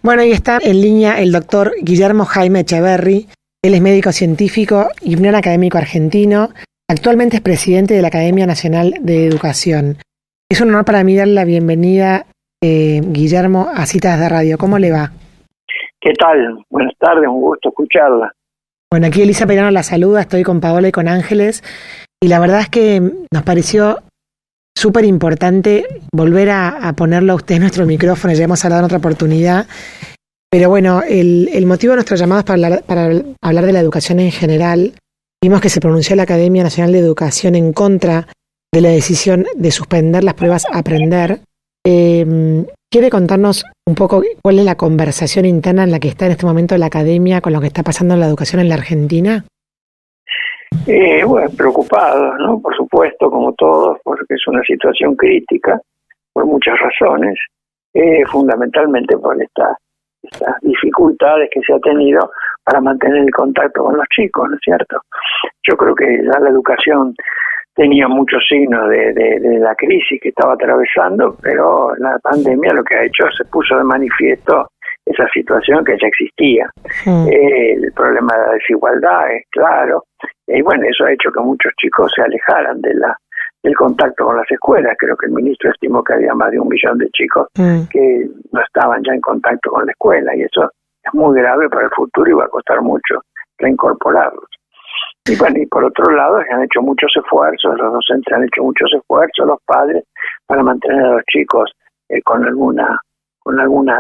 Bueno, ahí está en línea el doctor Guillermo Jaime Echeverri. Él es médico científico y un académico argentino. Actualmente es presidente de la Academia Nacional de Educación. Es un honor para mí darle la bienvenida, Guillermo, a Citas de Radio. ¿Cómo le va? ¿Qué tal? Buenas tardes, un gusto escucharla. Bueno, aquí Elisa Perano la saluda, estoy con Paola y con Ángeles. Y la verdad es que nos pareció súper importante volver a ponerlo a usted en nuestro micrófono. Ya hemos hablado en otra oportunidad. Pero bueno, el motivo de nuestro llamado es para hablar de la educación en general. Vimos que se pronunció la Academia Nacional de Educación en contra de la decisión de suspender las pruebas Aprender. ¿Quiere contarnos un poco cuál es la conversación interna en la que está en este momento la Academia con lo que está pasando en la educación en la Argentina? Bueno, preocupados, ¿no? Por supuesto, como todos, porque es una situación crítica por muchas razones, fundamentalmente por estas dificultades que se ha tenido para mantener el contacto con los chicos, ¿no es cierto? Yo creo que ya la educación tenía muchos signos de la crisis que estaba atravesando, pero la pandemia lo que ha hecho se puso de manifiesto esa situación que ya existía. El problema de la desigualdad es claro, y bueno, eso ha hecho que muchos chicos se alejaran del contacto con las escuelas. Creo que el ministro estimó que había más de 1 millón de chicos que no estaban ya en contacto con la escuela, y eso es muy grave para el futuro y va a costar mucho reincorporarlos. Y bueno, y por otro lado, se han hecho muchos esfuerzos, los docentes han hecho muchos esfuerzos, los padres, para mantener a los chicos con alguna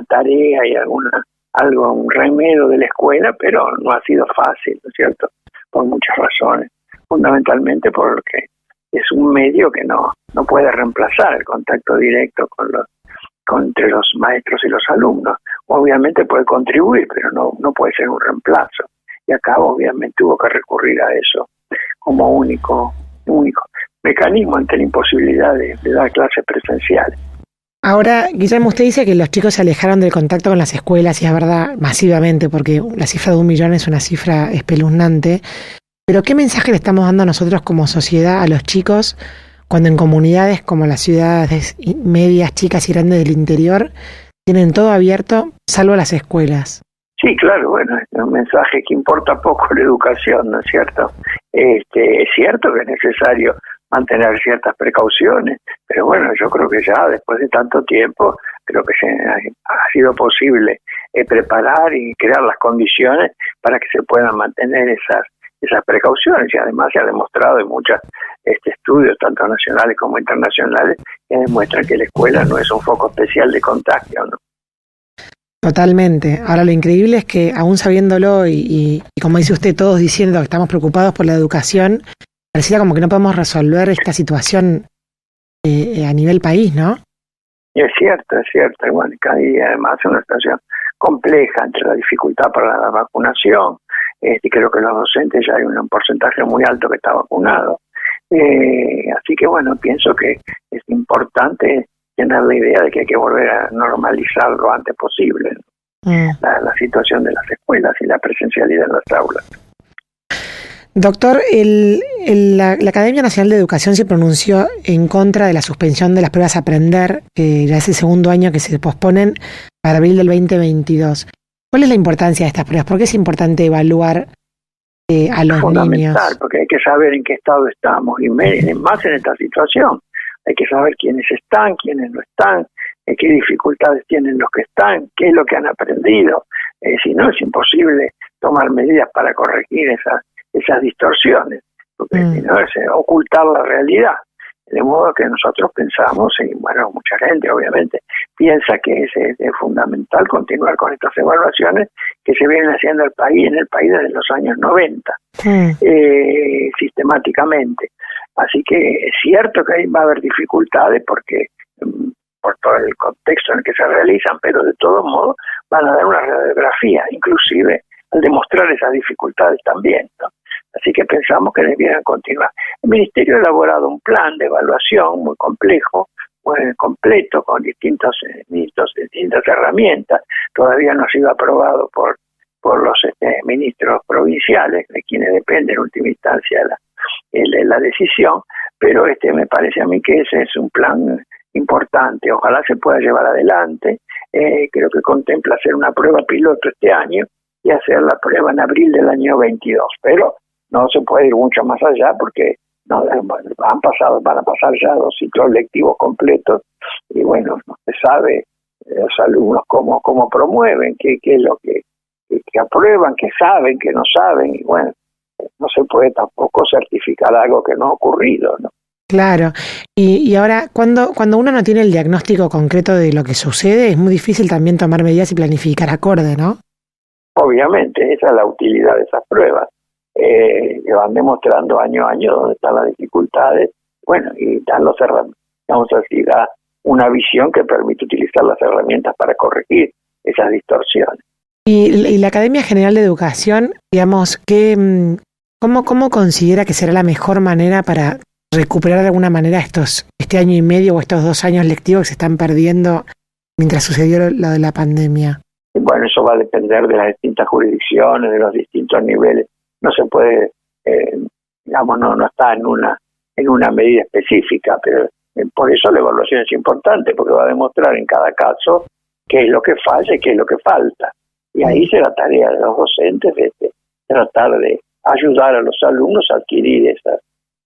tarea y un remedio de la escuela, pero no ha sido fácil, ¿no es cierto? Por muchas razones, fundamentalmente porque es un medio que no puede reemplazar el contacto directo entre los maestros y los alumnos. Obviamente puede contribuir, pero no puede ser un reemplazo. Y acá obviamente hubo que recurrir a eso como único mecanismo ante la imposibilidad de dar clases presenciales. Ahora, Guillermo, usted dice que los chicos se alejaron del contacto con las escuelas, y es verdad, masivamente, porque la cifra de 1 millón es una cifra espeluznante. Pero ¿qué mensaje le estamos dando nosotros como sociedad a los chicos cuando en comunidades como las ciudades medias, chicas y grandes del interior tienen todo abierto, salvo las escuelas? Sí, claro, bueno, es un mensaje que importa poco la educación, ¿no es cierto? Es cierto que es necesario mantener ciertas precauciones, pero bueno, yo creo que ya después de tanto tiempo, creo que ha sido posible preparar y crear las condiciones para que se puedan mantener esas precauciones, y además se ha demostrado en muchos estudios, tanto nacionales como internacionales, que demuestran que la escuela no es un foco especial de contagio, ¿no? Totalmente. Ahora, lo increíble es que aún sabiéndolo y como dice usted, todos diciendo que estamos preocupados por la educación, pareciera como que no podemos resolver esta situación a nivel país, ¿no? Y es cierto, y bueno, cada día además es una situación compleja entre la dificultad para la vacunación. Creo que los docentes ya hay un porcentaje muy alto que está vacunado. Así que bueno, pienso que es importante tener la idea de que hay que volver a normalizar lo antes posible, ¿no? La situación de las escuelas y la presencialidad en las aulas. Doctor, la Academia Nacional de Educación se pronunció en contra de la suspensión de las pruebas Aprender, que ya es el segundo año que se posponen para abril del 2022. ¿Cuál es la importancia de estas pruebas? ¿Por qué es importante evaluar a los fundamental, niños? Porque hay que saber en qué estado estamos, y más en esta situación. Hay que saber quiénes están, quiénes no están, qué dificultades tienen los que están, qué es lo que han aprendido. Si no, es imposible tomar medidas para corregir esas distorsiones, porque si no es ocultar la realidad. De modo que nosotros pensamos, y bueno, mucha gente obviamente piensa que es fundamental continuar con estas evaluaciones que se vienen haciendo en el país desde los años 90, sistemáticamente. Así que es cierto que ahí va a haber dificultades porque por todo el contexto en el que se realizan, pero de todos modos van a dar una radiografía, inclusive al demostrar esas dificultades también, ¿no? Así que pensamos que debieran continuar. El Ministerio ha elaborado un plan de evaluación muy complejo, muy completo, con distintas herramientas. Todavía no ha sido aprobado por los ministros provinciales, de quienes depende en última instancia la decisión, pero me parece a mí que ese es un plan importante. Ojalá se pueda llevar adelante. creo que contempla hacer una prueba piloto este año y hacer la prueba en abril del año 22, pero no se puede ir mucho más allá porque no, van a pasar ya 2 ciclos lectivos completos y bueno, no se sabe los alumnos cómo promueven, qué es lo que aprueban, qué saben, qué no saben, y bueno, no se puede tampoco certificar algo que no ha ocurrido, ¿no? Claro. Y ahora, cuando uno no tiene el diagnóstico concreto de lo que sucede, es muy difícil también tomar medidas y planificar acorde, ¿no? Obviamente, esa es la utilidad de esas pruebas, que van demostrando año a año dónde están las dificultades, bueno, y dan los herramientas, vamos a decir, da una visión que permite utilizar las herramientas para corregir esas distorsiones. Y la Academia General de Educación, digamos, ¿cómo considera que será la mejor manera para recuperar de alguna manera este año y medio o estos 2 años lectivos que se están perdiendo mientras sucedió lo de la pandemia? Y bueno, eso va a depender de las distintas jurisdicciones, de los distintos niveles. No se puede, digamos, no está en una medida específica, pero por eso la evaluación es importante, porque va a demostrar en cada caso qué es lo que falla y qué es lo que falta. Y ahí será tarea de los docentes de tratar de ayudar a los alumnos a adquirir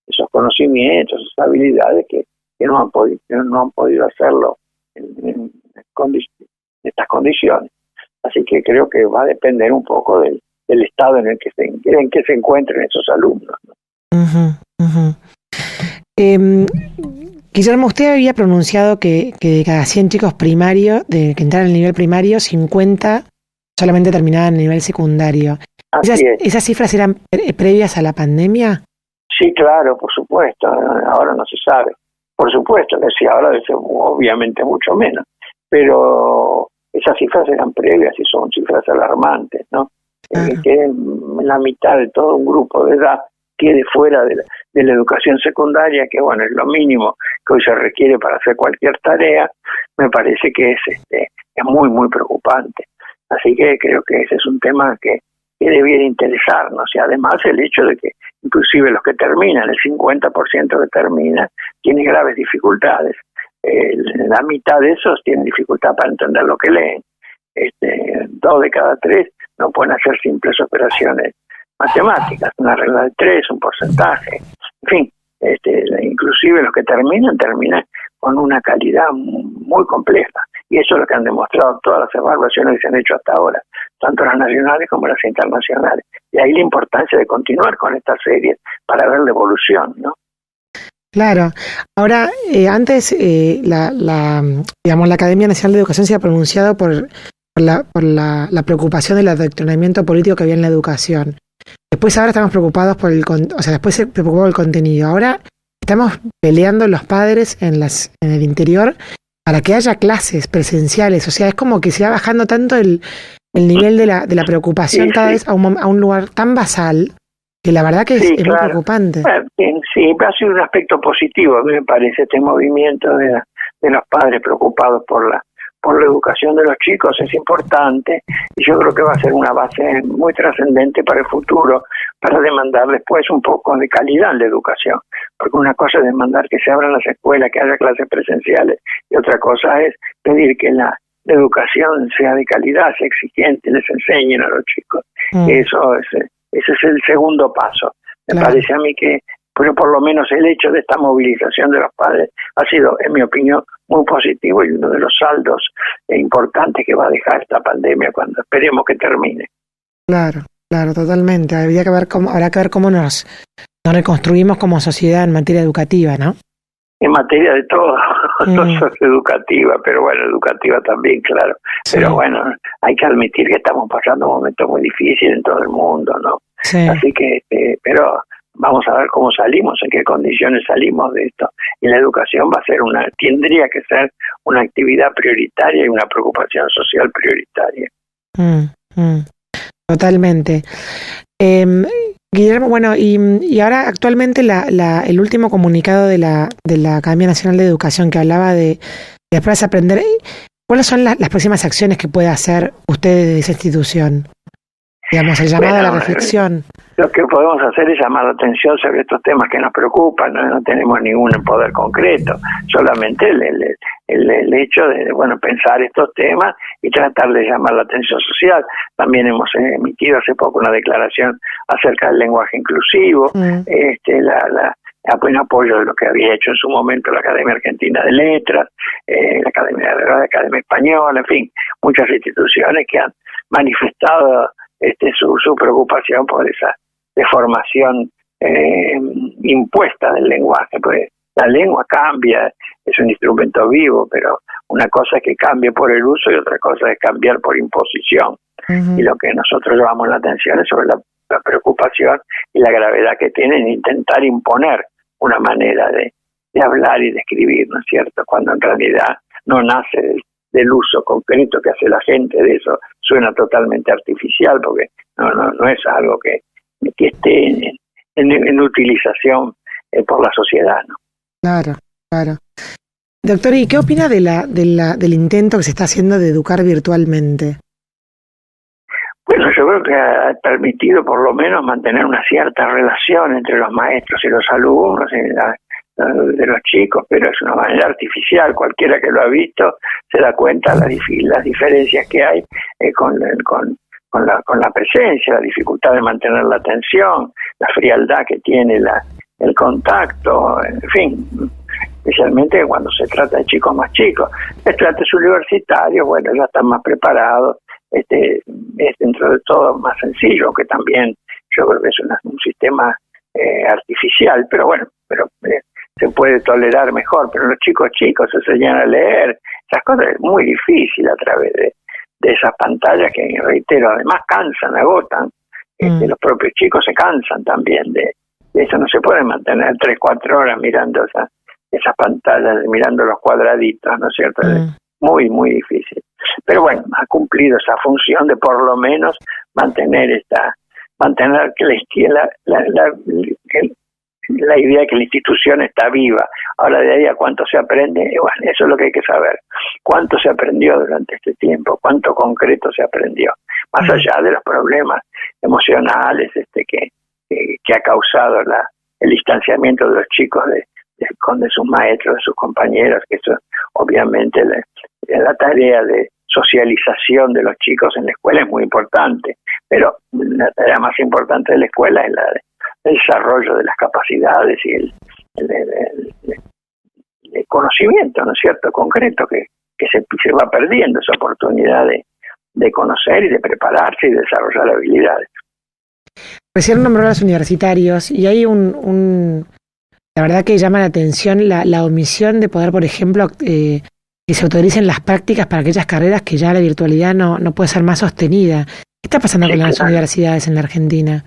esos conocimientos, esas habilidades que no han podido hacerlo en estas condiciones. Así que creo que va a depender un poco del estado en el que se encuentren esos alumnos, ¿no? Uh-huh. Guillermo, usted había pronunciado que de cada 100 chicos primarios, que entraran al nivel primario, 50 solamente terminaban en el nivel secundario. ¿Esas cifras eran previas a la pandemia? Sí, claro, por supuesto. Ahora no se sabe. Por supuesto que sí, ahora es obviamente mucho menos. Pero esas cifras eran previas y son cifras alarmantes, ¿no? Que la mitad de todo un grupo de edad quede fuera de la educación secundaria, que bueno, es lo mínimo que hoy se requiere para hacer cualquier tarea, me parece que es muy, muy preocupante. Así que creo que ese es un tema que debiera interesarnos, y además el hecho de que inclusive los que terminan, el 50% que termina, tiene graves dificultades. La mitad de esos tienen dificultad para entender lo que leen. 2 de cada 3 no pueden hacer simples operaciones matemáticas, una regla de 3, un porcentaje, en fin, inclusive los que terminan con una calidad muy compleja, y eso es lo que han demostrado todas las evaluaciones que se han hecho hasta ahora, tanto las nacionales como las internacionales, y ahí la importancia de continuar con estas series para ver la evolución, ¿no? Claro. Ahora, antes digamos, la Academia Nacional de Educación se ha pronunciado por la preocupación del adoctrinamiento político que había en la educación. Después ahora estamos preocupados después se preocupó el contenido. Ahora estamos peleando los padres en el interior para que haya clases presenciales. O sea, es como que se va bajando tanto el nivel de la preocupación cada vez a un lugar tan basal, que la verdad que es claro, muy preocupante. Sí, ha sido un aspecto positivo, a mí me parece, este movimiento de los padres preocupados por la educación de los chicos es importante, y yo creo que va a ser una base muy trascendente para el futuro, para demandar después un poco de calidad en la educación, porque una cosa es demandar que se abran las escuelas, que haya clases presenciales, y otra cosa es pedir que la educación sea de calidad, sea exigente, les enseñen a los chicos. Ese es el segundo paso. Me parece a mí que, pero por lo menos el hecho de esta movilización de los padres ha sido, en mi opinión, muy positivo, y uno de los saldos importantes que va a dejar esta pandemia cuando esperemos que termine. Claro, totalmente. Habrá que ver cómo nos reconstruimos como sociedad en materia educativa, ¿no? En materia de todo, no solo educativa, pero bueno, educativa también, claro. Sí. Pero bueno, hay que admitir que estamos pasando un momento muy difícil en todo el mundo, ¿no? Sí. Así que, pero vamos a ver cómo salimos, en qué condiciones salimos de esto. Y la educación tendría que ser una actividad prioritaria y una preocupación social prioritaria. Totalmente. Guillermo, bueno, y ahora actualmente el último comunicado de la Academia Nacional de Educación que hablaba de las pruebas a aprender, ¿cuáles son las próximas acciones que puede hacer usted de esa institución? Digamos, el llamado a la reflexión. Lo que podemos hacer es llamar la atención sobre estos temas que nos preocupan, no tenemos ningún poder concreto, solamente el hecho de pensar estos temas y tratar de llamar la atención social. También hemos emitido hace poco una declaración acerca del lenguaje inclusivo, en apoyo de lo que había hecho en su momento la Academia Argentina de Letras, la Academia Española, en fin, muchas instituciones que han manifestado su preocupación por esa deformación impuesta del lenguaje. Pues la lengua cambia, es un instrumento vivo, pero una cosa es que cambie por el uso y otra cosa es cambiar por imposición. Uh-huh. Y lo que nosotros llamamos la atención es sobre la preocupación y la gravedad que tiene en intentar imponer una manera de hablar y de escribir, ¿no es cierto? Cuando en realidad no nace del uso concreto que hace la gente de eso, suena totalmente artificial porque no es algo que esté en utilización por la sociedad, ¿no? Claro. Doctor, ¿y qué opina del intento que se está haciendo de educar virtualmente? Bueno, yo creo que ha permitido por lo menos mantener una cierta relación entre los maestros y los alumnos, de los chicos, pero es una manera artificial. Cualquiera que lo ha visto se da cuenta de las diferencias que hay con la presencia, la dificultad de mantener la atención, la frialdad que tiene el contacto, en fin, especialmente cuando se trata de chicos más chicos. Estudiantes universitarios, bueno, ya están más preparados, es dentro de todo más sencillo, aunque también yo creo que es un sistema artificial, pero se puede tolerar mejor. Pero los chicos se enseñan a leer, esas cosas es muy difícil a través de esas pantallas que, reitero, además cansan, agotan. Los propios chicos se cansan también de eso. No se puede mantener 3-4 horas mirando esas pantallas, mirando los cuadraditos, ¿no es cierto? Muy, muy difícil. Pero bueno, ha cumplido esa función de por lo menos mantener que la idea de que la institución está viva. Ahora, de ahí a cuánto se aprende, bueno, eso es lo que hay que saber. Cuánto se aprendió durante este tiempo, cuánto concreto se aprendió, más allá de los problemas emocionales que ha causado el distanciamiento de los chicos de sus maestros, de sus compañeros, que eso obviamente la tarea de socialización de los chicos en la escuela es muy importante, pero la tarea más importante de la escuela es el desarrollo de las capacidades y el conocimiento, ¿no es cierto?, concreto, que se va perdiendo esa oportunidad de conocer y de prepararse y de desarrollar habilidades. Recién nombró a los universitarios y hay la verdad que llama la atención la omisión de poder, por ejemplo, que se autoricen las prácticas para aquellas carreras que ya la virtualidad no puede ser más sostenida. ¿Qué está pasando con las universidades en la Argentina?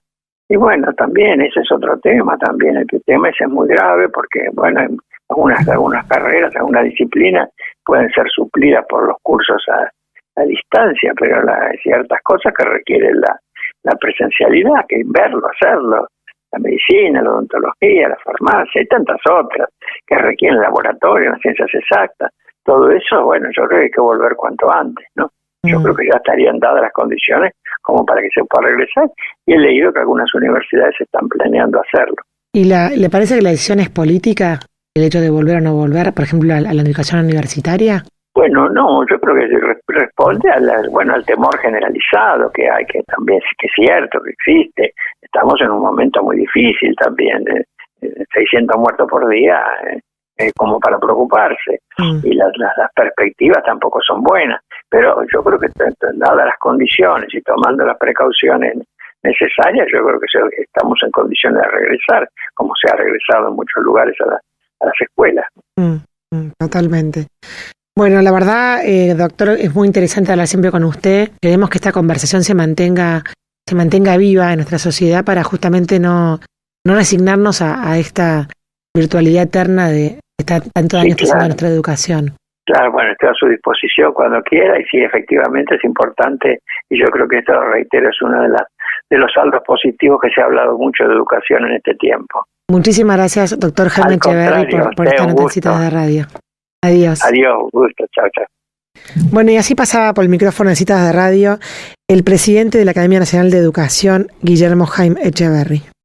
Y bueno, también ese es otro tema, también el tema ese es muy grave porque, bueno, algunas carreras, algunas disciplinas pueden ser suplidas por los cursos a distancia, pero hay ciertas cosas que requieren la presencialidad, que verlo, hacerlo, la medicina, la odontología, la farmacia y tantas otras que requieren laboratorio, las ciencias exactas. Todo eso, bueno, yo creo que hay que volver cuanto antes, ¿no? Yo creo que ya estarían dadas las condiciones como para que se pueda regresar, y he leído que algunas universidades están planeando hacerlo. ¿Y le parece que la decisión es política, el hecho de volver o no volver, por ejemplo, a la educación universitaria? Bueno, no, yo creo que responde al temor generalizado que hay, que también que es cierto, que existe. Estamos en un momento muy difícil también, 600 muertos por día, como para preocuparse, y las perspectivas tampoco son buenas, pero yo creo que dadas las condiciones y tomando las precauciones necesarias, yo creo que estamos en condiciones de regresar, como se ha regresado en muchos lugares a las escuelas. Totalmente. Bueno, la verdad, doctor, es muy interesante hablar siempre con usted. Queremos que esta conversación se mantenga viva en nuestra sociedad para justamente no resignarnos a esta virtualidad eterna de estar tantos años haciendo nuestra educación. Claro, bueno, estoy a su disposición cuando quiera, y sí, efectivamente es importante, y yo creo que esto, reitero, es uno de los saldos positivos que se ha hablado mucho de educación en este tiempo. Muchísimas gracias, doctor Germán Echeverri, por esta nota en Citas de Radio. Adiós. Adiós, gusto, chao. Bueno, y así pasaba por el micrófono de Citas de Radio el presidente de la Academia Nacional de Educación, Guillermo Jaime Echeverry.